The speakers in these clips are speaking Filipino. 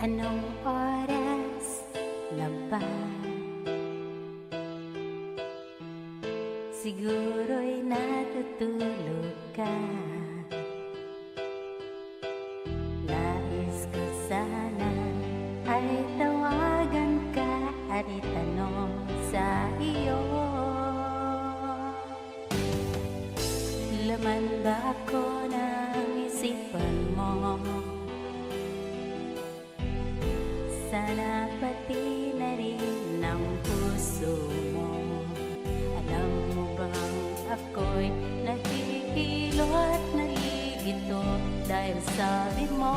Anong oras na ba? Siguro'y natutulog ka. Nais ko sana ay tawagan ka at itanong sa iyo, laman ba ako ng isipan mo? Sana pati na rin ang puso mo. Alam mo bang ako'y nahihilo at nalilito dahil sabi mo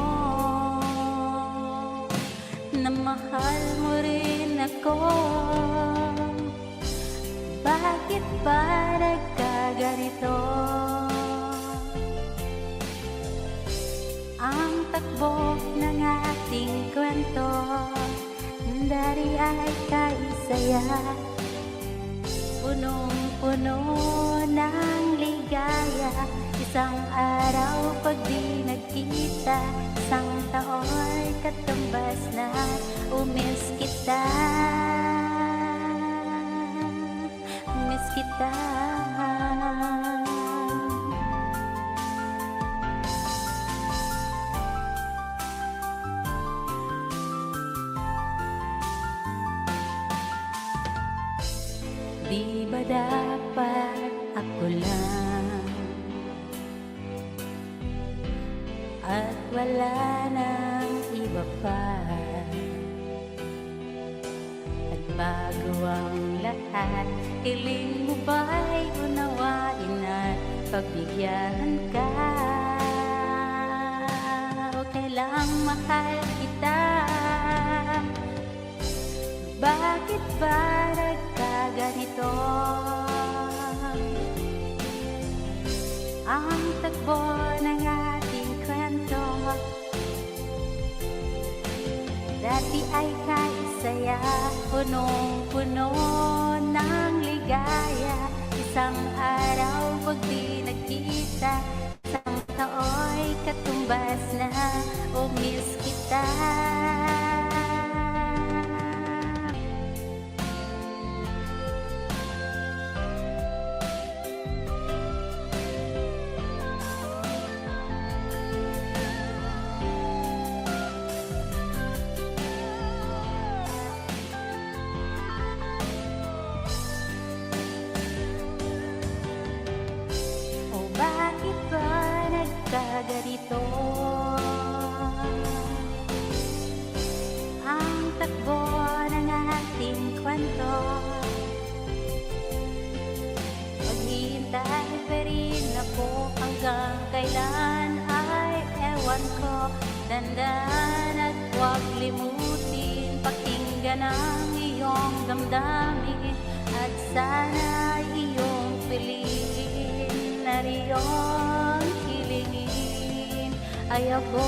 na mahal mo rin ako. Bakit ba nagkaganito? Ang takbo ng ating kwento, dari ay kaisaya, punong-puno ng ligaya. Isang araw pag di nagkita, isang taon katumbas na umiss kita. Miss kita. Di ba dapat ako lang at wala nang iba pa? At bago ang lahat, hiling mo ba'y unawain at pagbigyan ka? Okay lang, mahal kita. Bakit ba nagkaganito? Ang takbo ng ating kwento, dati ay kaisaya, punong-puno ng ligaya. Isang araw pag di nagkita, isang tao'y katumbas na umiss kita. Bakit ba nagkaganito? Ang takbo ng ating kwento, maghihintay pa rin ako hanggang kailan ay ewan ko. Dandan at huwag limutin, pakinggan ang iyong damdamin, at sana iyong piliin na riyong hilingin ay ako.